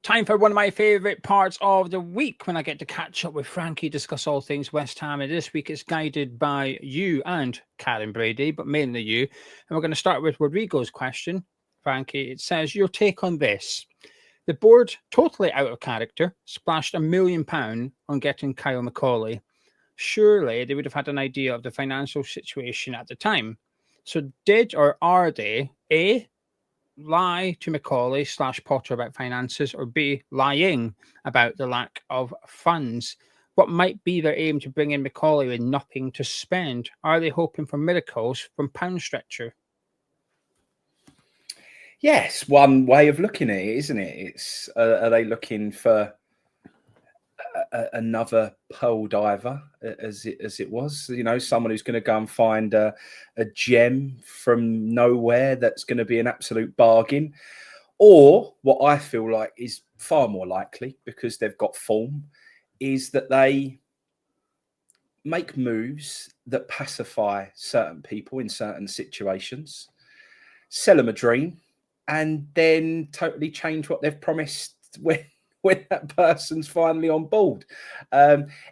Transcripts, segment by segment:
Time for one of my favourite parts of the week when I get to catch up with Frankie, discuss all things West Ham. And this week it's guided by you and Karen Brady, but mainly you. And we're going to start with Rodrigo's question. Frankie, it says, your take on this. The board, totally out of character, splashed £1 million on getting Kyle McCauley. Surely they would have had an idea of the financial situation at the time. So did or are they, A, lie to Macaulay / Potter about finances, or B, lying about the lack of funds? What might be their aim to bring in Macaulay with nothing to spend? Are they hoping for miracles from Pound Stretcher? Yes, one way of looking at it, isn't it? It's are they looking for another pearl diver, as it was? You know, someone who's going to go and find a gem from nowhere that's going to be an absolute bargain, or what I feel like is far more likely, because they've got form, is that they make moves that pacify certain people in certain situations, sell them a dream, and then totally change what they've promised when that person's finally on board.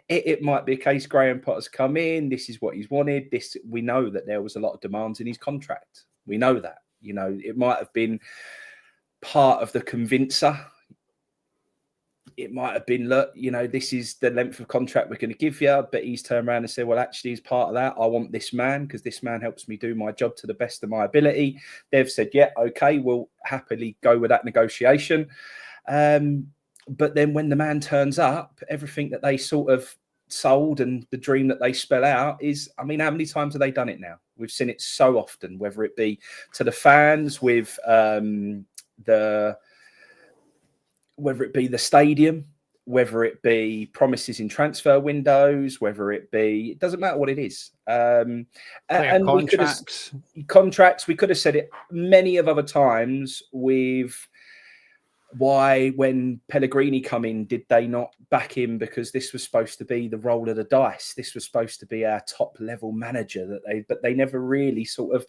It might be a case Graham Potter's come in, this is what he's wanted. We know that there was a lot of demands in his contract. We know that. You know, it might have been part of the convincer. It might have been, look, you know, this is the length of contract we're going to give you, but he's turned around and said, well, actually, as part of that, I want this man because this man helps me do my job to the best of my ability. They've said, yeah, okay, we'll happily go with that negotiation. But then when the man turns up, everything that they sort of sold and the dream that they spell out is, I mean, how many times have they done it now? We've seen it so often, whether it be to the fans with whether it be the stadium, whether it be promises in transfer windows, whether it be, it doesn't matter what it is. And contracts. We could have said it many of other times with why, when Pellegrini come in, did they not back him? Because this was supposed to be the roll of the dice. This was supposed to be our top level manager but they never really sort of,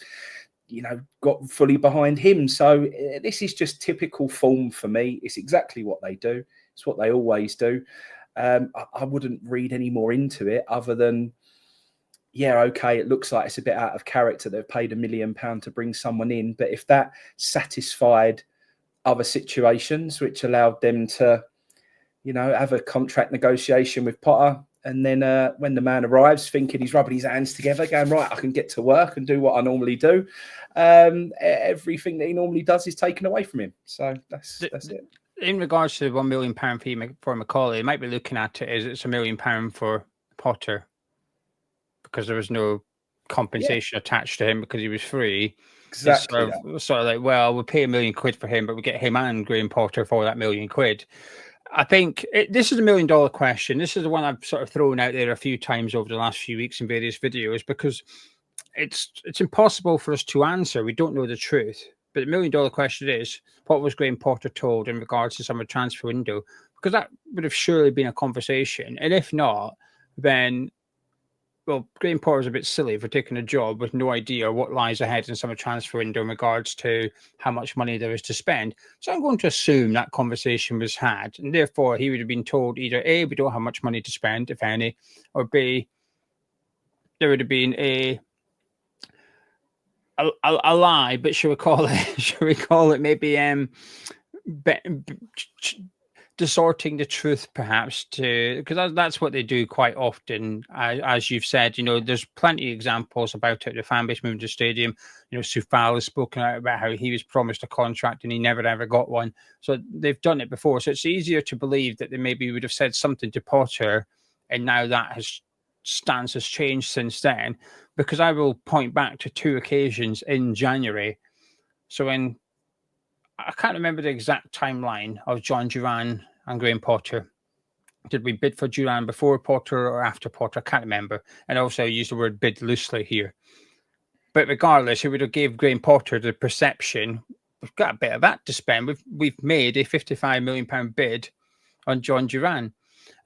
you know, got fully behind him. So this is just typical form for me. It's exactly what they do. It's what they always do. I wouldn't read any more into it other than, yeah, okay, it looks like it's a bit out of character. They've paid £1 million to bring someone in. But if that satisfied other situations, which allowed them to, you know, have a contract negotiation with Potter, and then when the man arrives, thinking he's rubbing his hands together, going, right, I can get to work and do what I normally do, everything that he normally does is taken away from him. So that's it. In regards to the £1 million fee for Macaulay, you might be looking at it as it's £1 million for Potter because there was no compensation attached to him because he was free. Exactly. It's sort of like, well, we'll pay £1 million for him, but we get him and Graham Potter for that £1 million. I think this is $1 million question. This is the one I've sort of thrown out there a few times over the last few weeks in various videos because it's impossible for us to answer. We don't know the truth. But the $1 million question is, what was Graham Potter told in regards to summer transfer window? Because that would have surely been a conversation. And if not, then, well, Graham Potter's a bit silly for taking a job with no idea what lies ahead in summer transfer window in regards to how much money there is to spend. So I'm going to assume that conversation was had, and therefore he would have been told either A, we don't have much money to spend, if any, or B, there would have been a lie, but should we call it maybe distorting the truth, perhaps, because that's what they do quite often. As you've said, you know, there's plenty of examples about it. The fan base moving to the stadium. You know, Soufal has spoken out about how he was promised a contract and he never ever got one. So they've done it before. So it's easier to believe that they maybe would have said something to Potter, and now that stance has changed since then. Because I will point back to 2 occasions in January. So when I can't remember the exact timeline of John Duran and Graham Potter. Did we bid for Duran before Potter or after Potter? I can't remember. And also I use the word bid loosely here. But regardless, it would have gave Graham Potter the perception, we've got a bit of that to spend. We've made a £55 million bid on John Duran.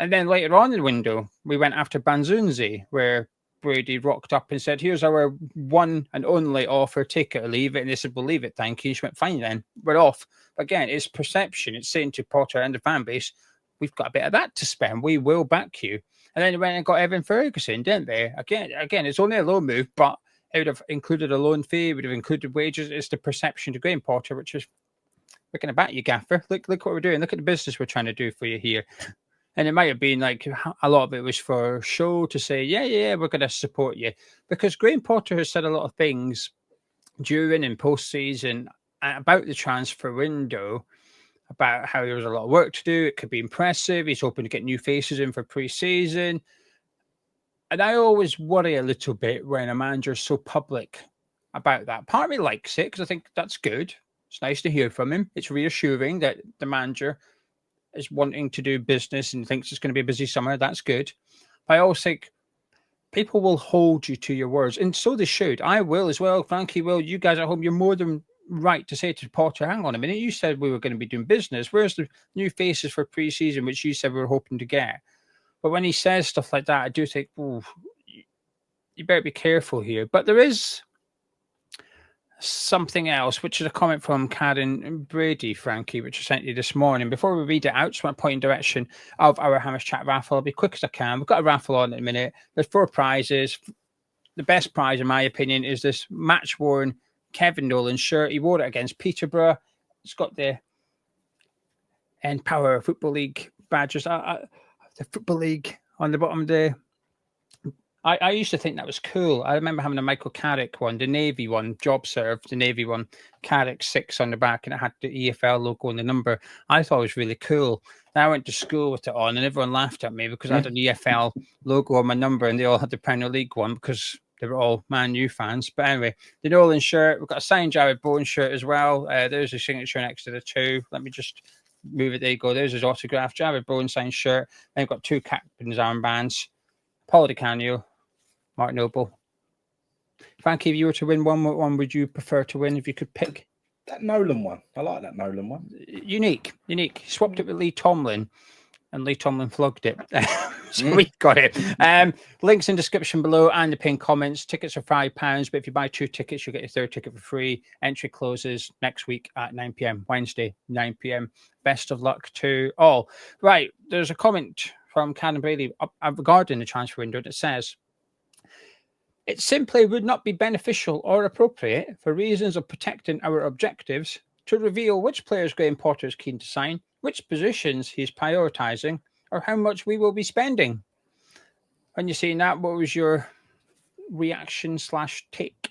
And then later on in the window, we went after Banzunzi, where Brady rocked up and said, here's our one and only offer, take it or leave it. And they said, we'll leave it, thank you. She went, fine then, we're off. But again, it's perception. It's saying to Potter and the fan base, we've got a bit of that to spend. We will back you. And then they went and got Evan Ferguson, didn't they? Again, it's only a loan move, but it would have included a loan fee, it would have included wages. It's the perception to Graham Potter, which is, we're going to back you, Gaffer. Look what we're doing. Look at the business we're trying to do for you here. And it might have been like a lot of it was for show to say, yeah, we're going to support you. Because Graham Potter has said a lot of things during and post-season about the transfer window, about how there was a lot of work to do. It could be impressive. He's hoping to get new faces in for pre-season. And I always worry a little bit when a manager is so public about that. Part of me likes it because I think that's good. It's nice to hear from him. It's reassuring that the manager is wanting to do business and thinks it's going to be a busy summer. That's good. But I always think people will hold you to your words. And so they should. I will as well. Frankie will. You guys at home, you're more than right to say to Potter, hang on a minute. You said we were going to be doing business. Where's the new faces for pre-season, which you said we were hoping to get? But when he says stuff like that, I do think, you better be careful here. But there is something else, which is a comment from Karen Brady, Frankie, which I sent you this morning. Before we read it out, just want to point in direction of our Hammers Chat raffle. I'll be quick as I can. We've got a raffle on in a minute. There's 4 prizes. The best prize, in my opinion, is this match-worn Kevin Nolan shirt. He wore it against Peterborough. It's got the Power Football League badges. The Football League on the bottom there. I used to think that was cool. I remember having a Michael Carrick one, the Navy one, job served, the Navy one, Carrick 6 on the back, and it had the EFL logo and the number. I thought it was really cool. Then I went to school with it on, and everyone laughed at me because I had an EFL logo on my number, and they all had the Premier League one because they were all Man U fans. But anyway, the Nolan shirt, we've got a signed Jared Bowen shirt as well. There's a signature next to the 2. Let me just move it. There you go. There's his autograph, Jared Bowen signed shirt. Then we've got 2 captain's armbands. Paulo Di Canio, Mark Noble. Frankie, if you were to win one, what one would you prefer to win if you could pick? That Nolan one. I like that Nolan one. Unique. Swapped it with Lee Tomlin, and Lee Tomlin flogged it. So we got it. Links in description below and the pinned comments. Tickets are £5, but if you buy 2 tickets, you'll get your 3rd ticket for free. Entry closes next week at 9 p.m. Wednesday, 9 p.m. Best of luck to all. Right, there's a comment from Karen Brady regarding the transfer window that says, it simply would not be beneficial or appropriate for reasons of protecting our objectives to reveal which players Graham Potter is keen to sign, which positions he's prioritising, or how much we will be spending. When you're seeing that, what was your reaction / take?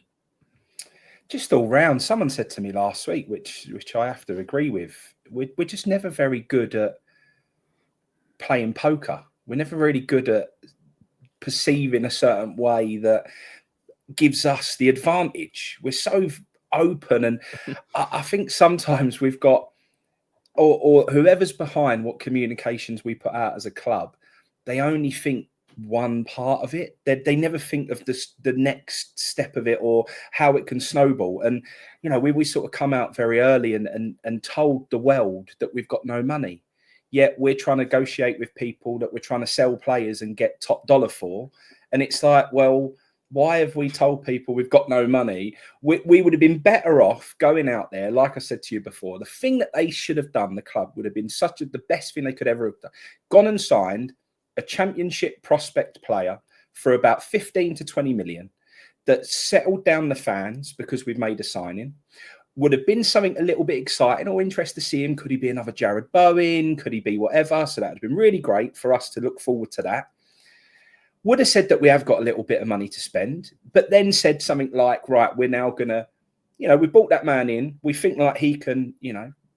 Just all round. Someone said to me last week, which I have to agree with, we're just never very good at playing poker. We're never really good at perceiving a certain way that gives us the advantage. We're so open, and I think sometimes we've got, or whoever's behind what communications we put out as a club, they only think one part of it. They never think of the next step of it or how it can snowball. And we sort of come out very early and told the world that we've got no money. Yet we're trying to negotiate with people that we're trying to sell players and get top dollar for. And it's like, well, why have we told people we've got no money? We would have been better off going out there. Like I said to you before, the thing that they should have done, the club, would have been the best thing they could ever have done. Gone and signed a championship prospect player for about 15 to 20 million that settled down the fans because we've made a signing. Would have been something a little bit exciting or interesting to see him. Could he be another Jared Bowen? Could he be whatever? So that would have been really great for us to look forward to that. Would have said that we have got a little bit of money to spend, but then said something like, right, we're now going to, we brought that man in. We think like he can,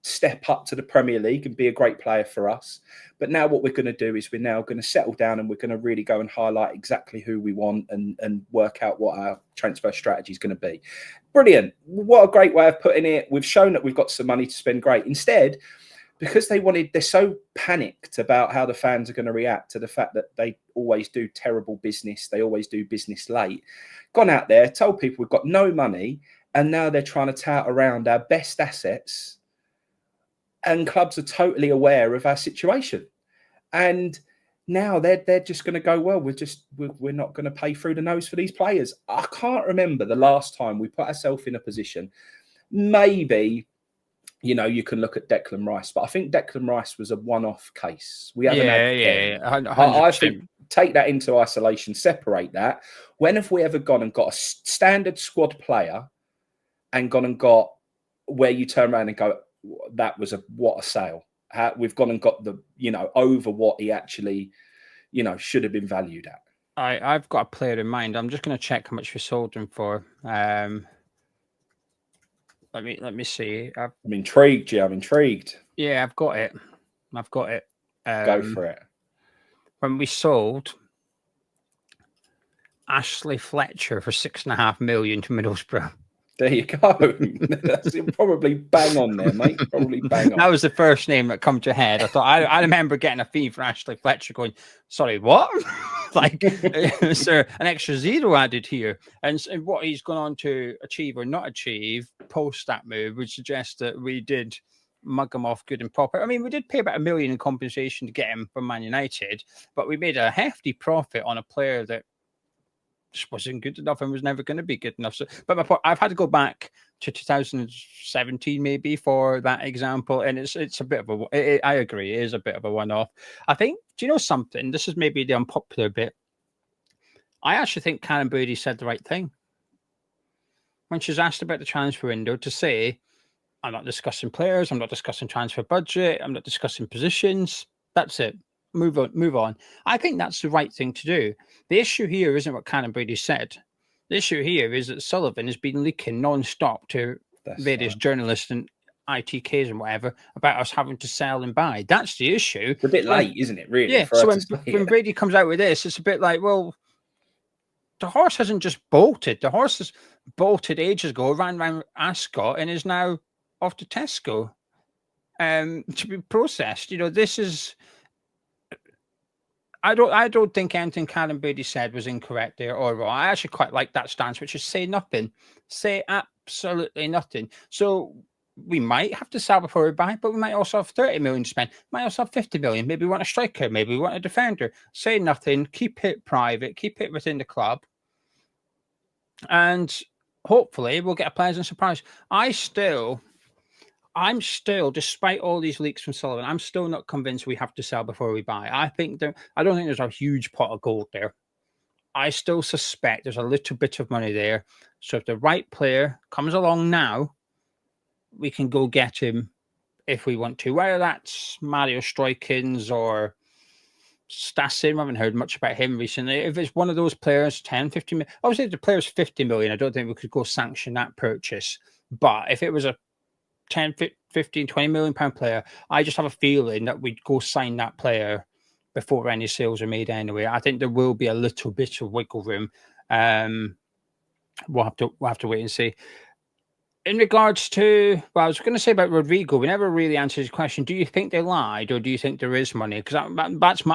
step up to the Premier League and be a great player for us. But now what we're going to do is we're now going to settle down and we're going to really go and highlight exactly who we want and work out what our transfer strategy is going to be. Brilliant. What a great way of putting it. We've shown that we've got some money to spend. Great. Instead, because they're so panicked about how the fans are going to react to the fact that they always do terrible business. They always do business late. Gone out there, told people we've got no money. And now they're trying to tout around our best assets. And clubs are totally aware of our situation. And now they're just going to go, well, we're not going to pay through the nose for these players. I can't remember the last time we put ourselves in a position. Maybe, you can look at Declan Rice, but I think Declan Rice was a one-off case. We haven't had 100%. I think take that into isolation, separate that. When have we ever gone and got a standard squad player and gone and got where you turn around and go, that was what a sale. We've gone and got the, over what he actually, should have been valued at. I've got a player in mind. I'm just going to check how much we sold him for. Let me see. I'm intrigued, I'm intrigued. Yeah, I've got it. Go for it. When we sold Ashley Fletcher for $6.5 million to Middlesbrough. There you go. That's probably bang on there, mate. Probably bang on. That was the first name that come to head. I thought I remember getting a fee for Ashley Fletcher going, sorry, what? Like, is there an extra zero added here? And what he's gone on to achieve or not achieve post that move would suggest that we did mug him off good and proper. I mean, we did pay about $1 million in compensation to get him from Man United, but we made a hefty profit on a player that just wasn't good enough and was never going to be good enough. So, but my point, I've had to go back to 2017 maybe for that example, and it's a bit of I agree, it is a bit of a one-off. I think, do you know something? This is maybe the unpopular bit. I actually think Karen Brady said the right thing when she's asked about the transfer window to say, I'm not discussing players, I'm not discussing transfer budget, I'm not discussing positions. That's it. Move on. I think that's the right thing to do. The issue here isn't what Karen Brady said. The issue here is that Sullivan has been leaking non-stop to various journalists and ITKs and whatever about us having to sell and buy. That's the issue. It's a bit late, isn't it, really? Yeah, so when Brady comes out with this, it's a bit like, well, the horse hasn't just bolted. The horse has bolted ages ago, ran around Ascot, and is now off to Tesco to be processed. This is... I don't think anything Karen Brady said was incorrect there or wrong. I actually quite like that stance, which is say nothing. Say absolutely nothing. So we might have to sell before we buy, but we might also have 30 million to spend. Might also have 50 million. Maybe we want a striker. Maybe we want a defender. Say nothing. Keep it private. Keep it within the club. And hopefully we'll get a pleasant surprise. I'm still, despite all these leaks from Sullivan, I'm still not convinced we have to sell before we buy. I don't think there's a huge pot of gold there. I still suspect there's a little bit of money there. So if the right player comes along now, we can go get him if we want to. Whether that's Mario Stroikins or Stassin, I haven't heard much about him recently. If it's one of those players, 10, 50 million. Obviously, if the player's 50 million, I don't think we could go sanction that purchase. But if it was a 10, 15, 20 million pound player, I just have a feeling that we'd go sign that player before any sales are made anyway. I think there will be a little bit of wiggle room. We'll have to wait and see. In regards to, well, I was going to say about Rodrigo, we never really answered his question. Do you think they lied or do you think there is money? Because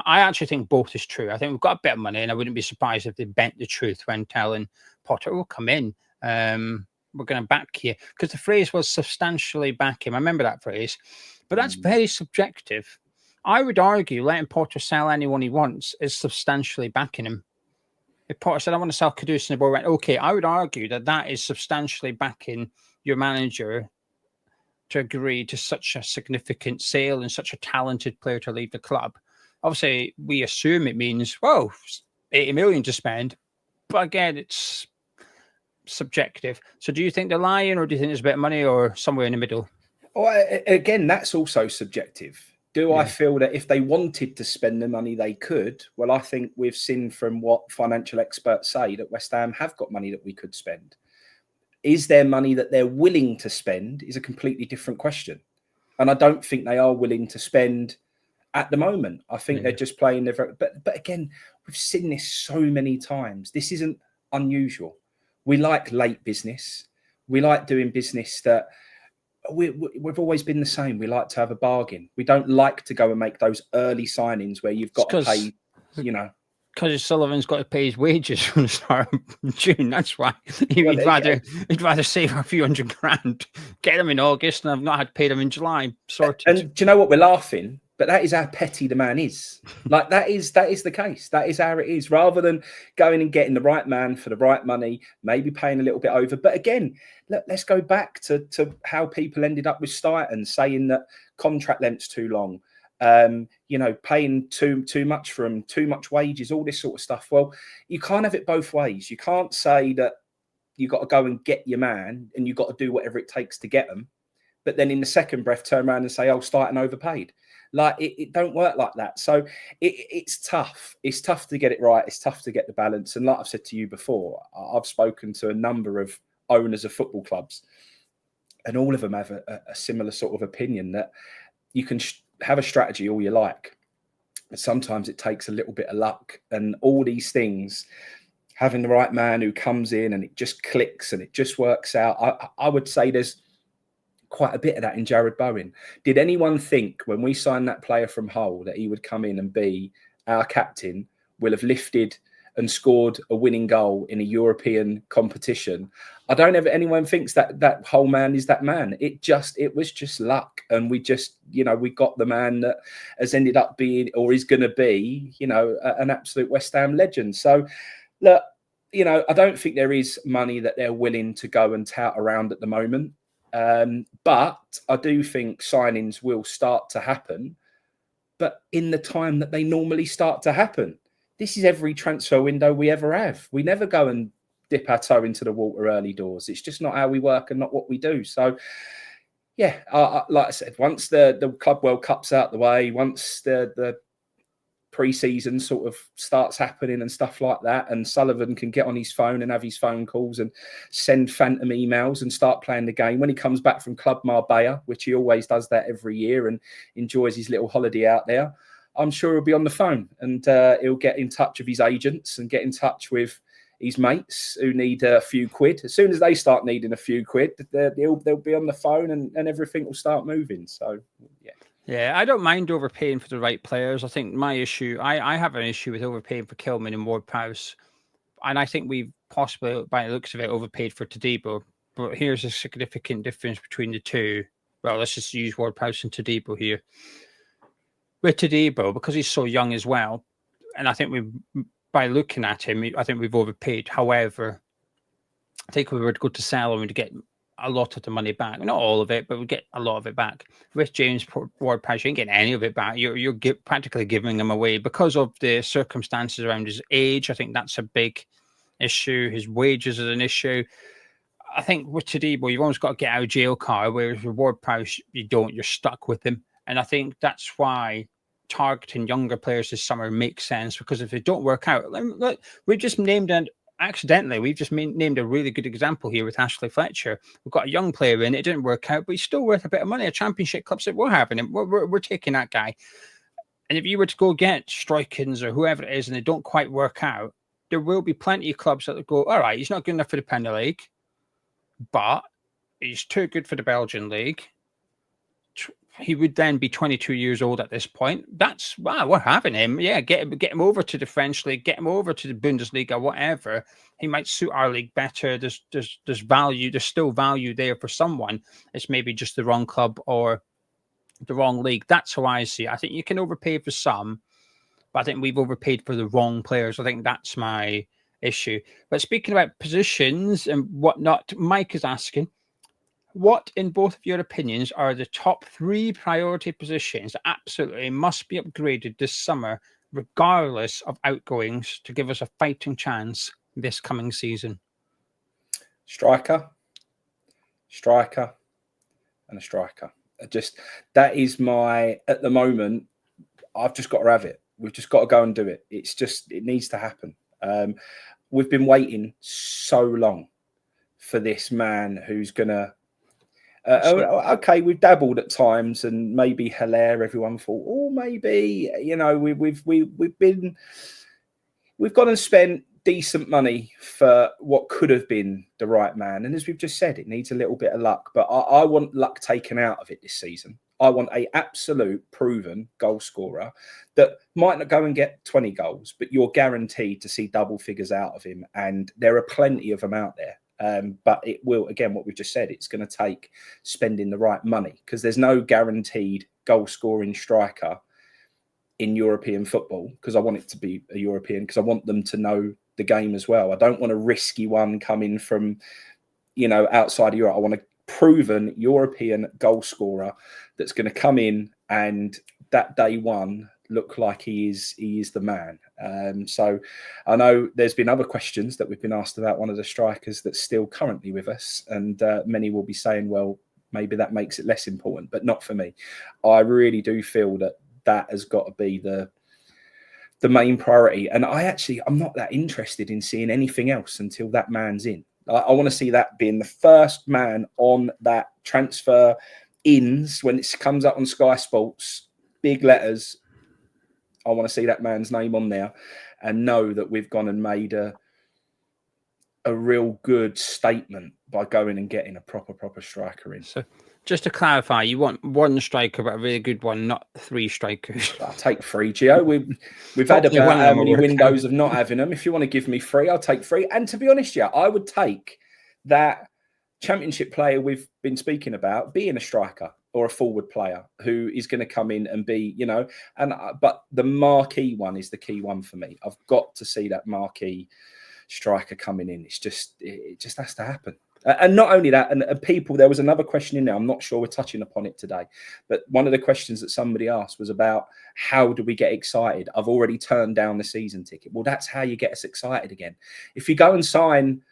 I actually think both is true. I think we've got a bit of money and I wouldn't be surprised if they bent the truth when telling Potter, will come in. We're going to back you, because the phrase was substantially back him. I remember that phrase, but that's very subjective. I would argue letting Potter sell anyone he wants is substantially backing him. If Potter said, I want to sell Kudus and the ball went, okay, I would argue that is substantially backing your manager to agree to such a significant sale and such a talented player to leave the club. Obviously, we assume it means, well, 80 million to spend, but again, it's subjective. So do you think they're lying, or do you think there's a bit of money, or somewhere in the middle? Well, again, that's also subjective. I feel that if they wanted to spend the money, they could? Well, I think we've seen from what financial experts say that West Ham have got money that we could spend. Is there money that they're willing to spend is a completely different question. And I don't think they are willing to spend at the moment. I think they're just playing their... But again, we've seen this so many times. This isn't unusual. We like late business. We like doing business that we've always been the same. We like to have a bargain. We don't like to go and make those early signings where you've got to pay, Because Sullivan's got to pay his wages from the start of June. That's why he'd rather save a few $100 grand, get them in August, and I've not had to pay them in July. Sorted. And do you know what? We're laughing, But that is how petty the man is. Like that is the case. That is how it is. Rather than going and getting the right man for the right money, maybe paying a little bit over. But again, let's go back to how people ended up with Stighton, saying that contract length's too long. Paying too much for him, too much wages, all this sort of stuff. Well, you can't have it both ways. You can't say that you got to go and get your man and you got to do whatever it takes to get them, but then in the second breath turn around and say, "Oh, Stighton overpaid." Like it don't work like that. So it's tough. It's tough to get it right. It's tough to get the balance. And like I've said to you before, I've spoken to a number of owners of football clubs, and all of them have a similar sort of opinion that you can have a strategy all you like, but sometimes it takes a little bit of luck, and all these things, having the right man who comes in and it just clicks and it just works out. I would say there's quite a bit of that in Jared Bowen. Did anyone think when we signed that player from Hull that he would come in and be our captain, will have lifted and scored a winning goal in a European competition? I don't ever anyone thinks that Hull man is that man. It was just luck, and we just we got the man that has ended up being, or is going to be, an absolute West Ham legend. So look, I don't think there is money that they're willing to go and tout around at the moment. But I do think signings will start to happen, but in the time that they normally start to happen. This is every transfer window we ever have. We never go and dip our toe into the water early doors. It's just not how we work and not what we do. So, yeah, like I said, once the Club World Cup's out the way, once the pre-season sort of starts happening and stuff like that, and Sullivan can get on his phone and have his phone calls and send phantom emails and start playing the game. When he comes back from Club Marbella, which he always does that every year and enjoys his little holiday out there, I'm sure he'll be on the phone, and he'll get in touch with his agents and get in touch with his mates who need a few quid. As soon as they start needing a few quid, they'll be on the phone and everything will start moving. So, yeah. Yeah, I don't mind overpaying for the right players. I think my issue, I have an issue with overpaying for Kilman and Ward-Prowse. And I think we've possibly, by the looks of it, overpaid for Todibo. But here's a significant difference between the two. Well, let's just use Ward-Prowse and Todibo here. With Todibo, because he's so young as well, and I think by looking at him, I think we've overpaid. However, I think if we were to go to sell him, we'd get a lot of the money back. Not all of it, but we'd get a lot of it back. With James Ward-Prowse, you ain't getting any of it back. You're practically giving him away because of the circumstances around his age. I think that's a big issue. His wages is an issue. I think with Todibo, you've always got to get out of jail card, whereas with Ward-Prowse, you don't. You're stuck with him. And I think that's why targeting younger players this summer makes sense, because if they don't work out, look, we've just named we've just named a really good example here with Ashley Fletcher. We've got a young player in, it didn't work out, but he's still worth a bit of money. A championship club said, we're having him. We're taking that guy. And if you were to go get Strikins or whoever it is and they don't quite work out, there will be plenty of clubs that will go, all right, he's not good enough for the Premier League, but he's too good for the Belgian League. He would then be 22 years old at this point. That's, wow, we're having him. Yeah, get him over to the French league, get him over to the Bundesliga, whatever. He might suit our league better. There's value. There's still value there for someone. It's maybe just the wrong club or the wrong league. That's how I see it. I think you can overpay for some, but I think we've overpaid for the wrong players. I think that's my issue. But speaking about positions and whatnot, Mike is asking, what, in both of your opinions, are the top 3 priority positions that absolutely must be upgraded this summer, regardless of outgoings, to give us a fighting chance this coming season? Striker, and a striker. That is my, at the moment, I've just got to have it. We've just got to go and do it. It needs to happen. We've been waiting so long for this man who's going to, okay, we've dabbled at times, and maybe Hilaire, everyone thought, oh, maybe, we've gone and spent decent money for what could have been the right man. And as we've just said, it needs a little bit of luck, but I want luck taken out of it this season. I want a absolute proven goal scorer that might not go and get 20 goals, but you're guaranteed to see double figures out of him. And there are plenty of them out there. But it will, again, what we've just said, it's going to take spending the right money, because there's no guaranteed goal scoring striker in European football, because I want it to be a European, because I want them to know the game as well. I don't want a risky one coming from, outside of Europe. I want a proven European goal scorer that's going to come in and that day one look like he is the man. So I know there's been other questions that we've been asked about one of the strikers that's still currently with us, and many will be saying, well, maybe that makes it less important, but not for me. I really do feel that has got to be the main priority. And I'm not that interested in seeing anything else until that man's in. I want to see that being the first man on that transfer ins when it comes up on Sky Sports, big letters. I want to see that man's name on there and know that we've gone and made a real good statement by going and getting a proper striker in. So just to clarify, you want one striker, but a really good one, not three strikers. I'll take three, Gio. We've had about how many windows of not having them. If you want to give me three, I'll take three. And to be honest, I would take that Championship player we've been speaking about being a striker or a forward player who is going to come in and be, but the marquee one is the key one for me. I've got to see that marquee striker coming in. It just has to happen. And not only that, and people, there was another question in there. I'm not sure we're touching upon it today, but one of the questions that somebody asked was about how do we get excited? I've already turned down the season ticket. Well, that's how you get us excited again. If you go and sign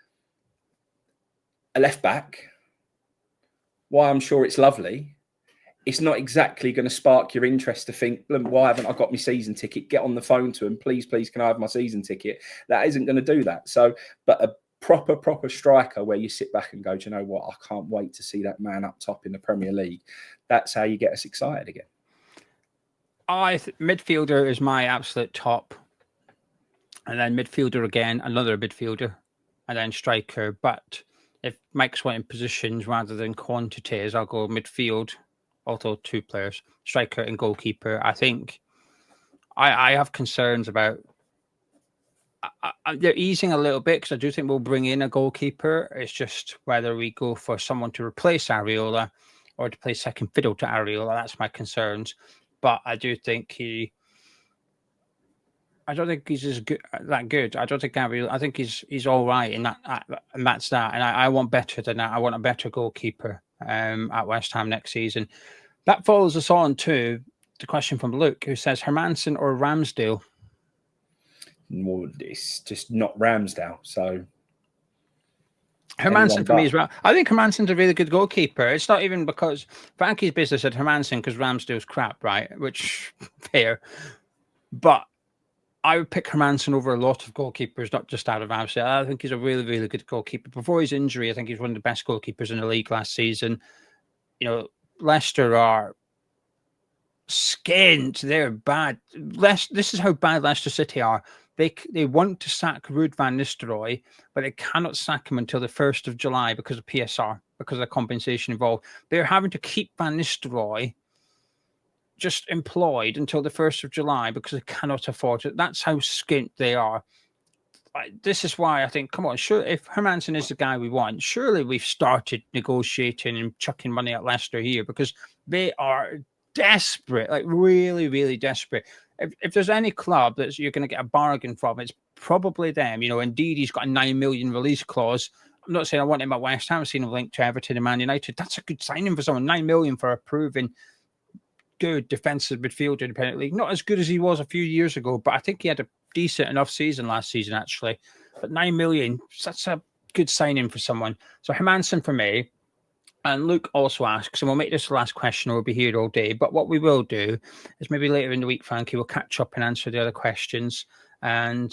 a left back, why I'm sure it's lovely, it's not exactly going to spark your interest to think, why haven't I got my season ticket? Get on the phone to him, please, can I have my season ticket? That isn't going to do that. So, but a proper striker where you sit back and go, do you know what? I can't wait to see that man up top in the Premier League. That's how you get us excited again. Midfielder is my absolute top. And then midfielder again, another midfielder, and then striker. But if Mike's wanting positions rather than quantities, I'll go midfield, although two players, striker and goalkeeper. I think I have concerns about they're easing a little bit because I do think we'll bring in a goalkeeper. It's just whether we go for someone to replace Areola or to play second fiddle to Areola. That's my concerns. But I do think I don't think he's as good. I don't think Areola. I think he's all right in that, and that's that. And I want better than that. I want a better goalkeeper at West Ham next season. That follows us on to the question from Luke, who says Hermansen or Ramsdale. Well, it's just not Ramsdale. So Hermansen for me as well. I think Hermansen's a really good goalkeeper. It's not even because Frankie's business at Hermansen because Ramsdale's crap, right? Which fair, but I would pick Hermansen over a lot of goalkeepers, not just out of Ramsdale. I think he's a really, really good goalkeeper. Before his injury, I think he's one of the best goalkeepers in the league last season. Leicester are skint. They're bad. This is how bad Leicester City are. They want to sack Ruud van Nistelrooy, but they cannot sack him until the 1st of July because of PSR, because of the compensation involved. They're having to keep Van Nistelrooy just employed until the 1st of July because they cannot afford it. That's how skint they are. This is why I think, come on, sure, if Hermansen is the guy we want, surely we've started negotiating and chucking money at Leicester here because they are desperate, like really, really desperate. If there's any club that you're going to get a bargain from, it's probably them. Indeed, he's got a 9 million release clause. I'm not saying I want him at West Ham. I've seen him linked to Everton and Man United. That's a good signing for someone. 9 million for a proven good defensive midfielder in the Premier League. Not as good as he was a few years ago, but I think he had a decent enough season last season, actually. But 9 million, that's a good signing for someone. So Hermansen for me. And Luke also asks, and we'll make this the last question or we'll be here all day, but what we will do is maybe later in the week, Frankie, we'll catch up and answer the other questions, and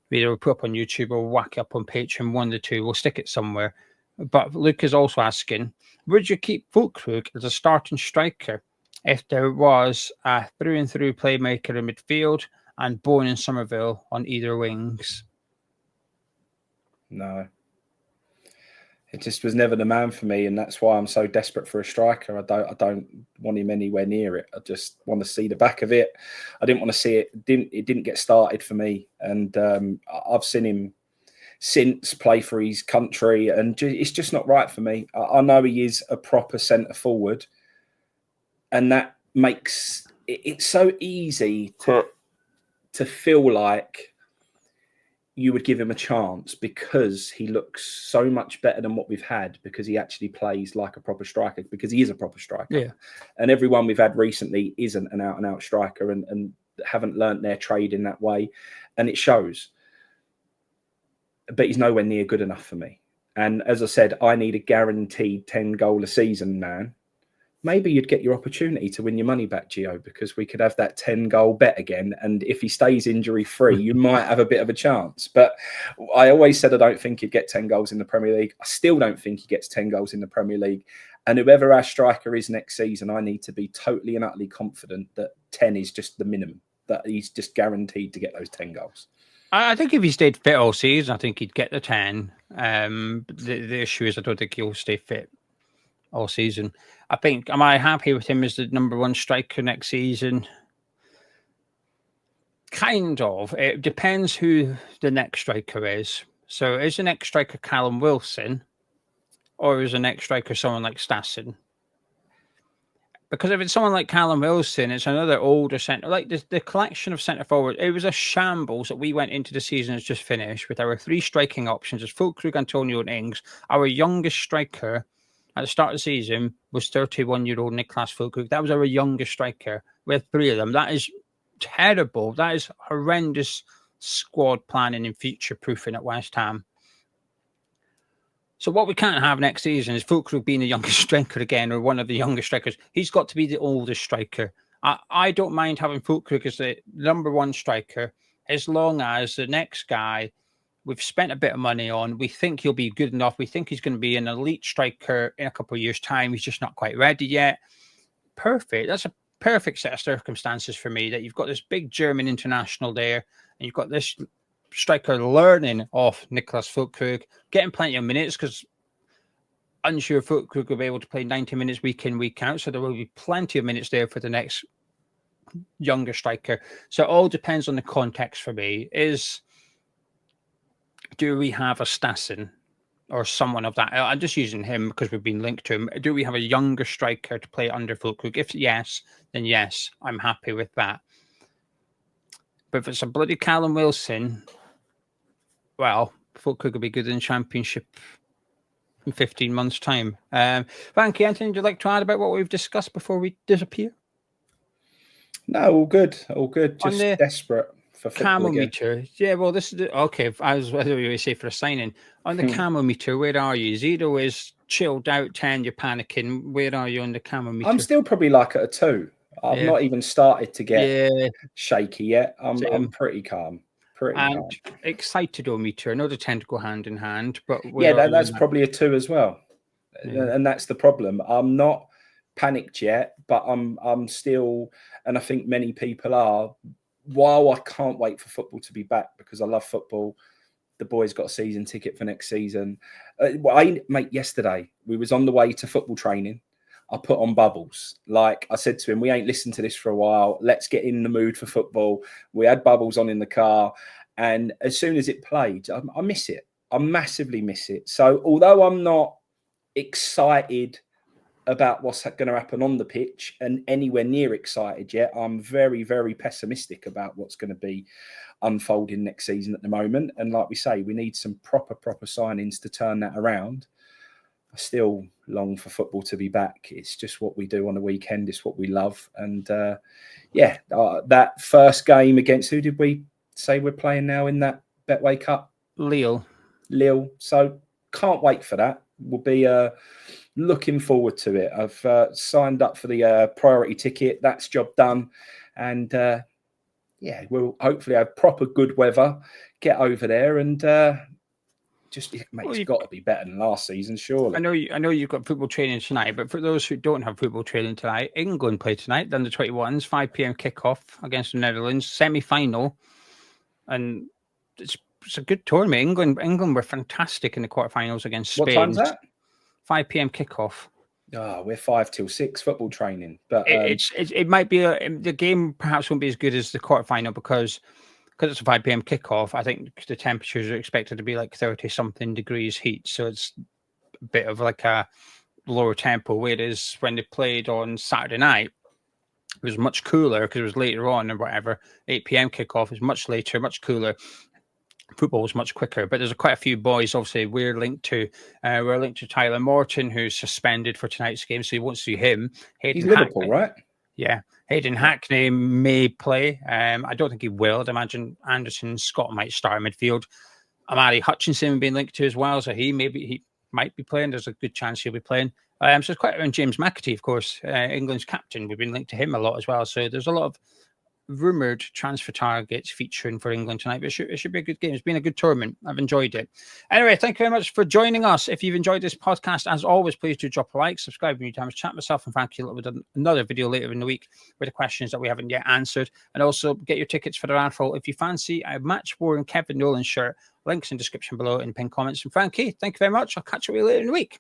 either we'll put up on YouTube or whack it up on Patreon, one of the two. We'll stick it somewhere. But Luke is also asking, would you keep Fulkrug as a starting striker if there was a through-and-through playmaker in midfield and Bowen and Somerville on either wings? No. It just was never the man for me, and that's why I'm so desperate for a striker. I don't want him anywhere near it. I just want to see the back of it. I didn't want to see it. It didn't get started for me, and I've seen him since play for his country, and it's just not right for me. I know he is a proper centre forward, and that makes it's so easy to feel like you would give him a chance because he looks so much better than what we've had, because he actually plays like a proper striker, because he is a proper striker. Yeah. And everyone we've had recently isn't an out-and-out striker and haven't learnt their trade in that way. And it shows. But he's nowhere near good enough for me. And as I said, I need a guaranteed 10-goal a season man. Maybe you'd get your opportunity to win your money back, Gio, because we could have that 10-goal bet again. And if he stays injury-free, you might have a bit of a chance. But I always said I don't think he'd get 10 goals in the Premier League. I still don't think he gets 10 goals in the Premier League. And whoever our striker is next season, I need to be totally and utterly confident that 10 is just the minimum, that he's just guaranteed to get those 10 goals. I think if he stayed fit all season, I think he'd get the 10. The issue is I don't think he'll stay fit all season. I think, am I happy with him as the number one striker next season? Kind of. It depends who the next striker is. So is the next striker Callum Wilson, or is the next striker someone like Stassen? Because if it's someone like Callum Wilson, it's another older centre. Like the collection of centre forward, it was a shambles that we went into the season as just finished with our three striking options as Fulkrug, Antonio, and Ings. Our youngest striker at the start of the season was 31-year-old Niklas Fulkrug. That was our youngest striker. We had three of them. That is terrible. That is horrendous squad planning and future proofing at West Ham. So what we can't have next season is Fulkrug being the youngest striker again, or one of the youngest strikers. He's got to be the oldest striker. I don't mind having Fulkrug as the number one striker, as long as the next guy we've spent a bit of money on, we think he'll be good enough. We think he's going to be an elite striker in a couple of years' time. He's just not quite ready yet. Perfect. That's a perfect set of circumstances for me, that you've got this big German international there, and you've got this striker learning off Niklas Fulkrug, getting plenty of minutes, because unsure Fulkrug will be able to play 90 minutes week in, week out. So there will be plenty of minutes there for the next younger striker. So it all depends on the context for me. Do we have a Stassen or someone of that? I'm just using him because we've been linked to him. Do we have a younger striker to play under Fulkrug? If yes, then yes, I'm happy with that. But if it's a bloody Callum Wilson, well, Fulkrug will be good in the Championship in 15 months' time. Frankie, anything you'd like to add about what we've discussed before we disappear? No, all good. All good. Just desperate for football again. Meter. Yeah, well, this is okay. As what do we say for a signing? On the camo meter, where are you? Zero is chilled out, 10, you're panicking. Where are you on the camo meter? I'm still probably like at a 2. I've not even started to get shaky yet. I'm pretty calm. Calm. Excitedometer. I know they tend to go hand in hand, but that's probably a 2 as well. Yeah. And that's the problem. I'm not panicked yet, but I'm still, and I think many people are. While I can't wait for football to be back because I love football, the boys got a season ticket for next season. Yesterday we was on the way to football training. I put on Bubbles. Like I said to him, we ain't listened to this for a while. Let's get in the mood for football. We had Bubbles on in the car. And as soon as it played, I miss it. I massively miss it. So although I'm not excited about what's going to happen on the pitch and anywhere near excited yet, I'm very, very pessimistic about what's going to be unfolding next season at the moment. And like we say, we need some proper signings to turn that around. I still long for football to be back. It's just what we do on the weekend. It's what we love. And that first game against, who did we say we're playing now in that Betway Cup? Lille. So can't wait for that. We'll be looking forward to it. I've signed up for the priority ticket. That's job done. And we'll hopefully have proper good weather, get over there and it's got to be better than last season, surely. I know you've got football training tonight, but for those who don't have football training tonight, England play tonight, then the 21s, 5 p.m. kickoff against the Netherlands, semi-final, and it's a good tournament. England were fantastic in the quarterfinals against Spain. What time's that? 5 p.m. kickoff. Oh, we're 5 till 6 football training, but it might be the game perhaps won't be as good as the quarterfinal because it's a 5 p.m. kickoff. I think the temperatures are expected to be like 30-something degrees heat. So it's a bit of like a lower tempo. Whereas when they played on Saturday night, It was much cooler because it was later on or whatever. 8 p.m. kickoff is much later, much cooler. Football was much quicker, but there's quite a few boys. Obviously, we're linked to Tyler Morton, who's suspended for tonight's game, so you won't see him. He's Liverpool, right? Yeah, Hayden Hackney may play. I don't think he will. I'd imagine Anderson Scott might start in midfield. Amari Hutchinson being linked to as well, so he might be playing. There's a good chance he'll be playing. So it's quite around James McAtee, of course, England's captain. We've been linked to him a lot as well. So there's a lot of rumoured transfer targets featuring for England tonight. But it should be a good game. It's been a good tournament. I've enjoyed it. Anyway, thank you very much for joining us. If you've enjoyed this podcast, as always, please do drop a like, subscribe when you time. Chat myself and Frankie with another video later in the week with the questions that we haven't yet answered. And also get your tickets for the raffle. If you fancy a match-worn Kevin Nolan shirt, links in the description below in pinned comments. And Frankie, thank you very much. I'll catch you later in the week.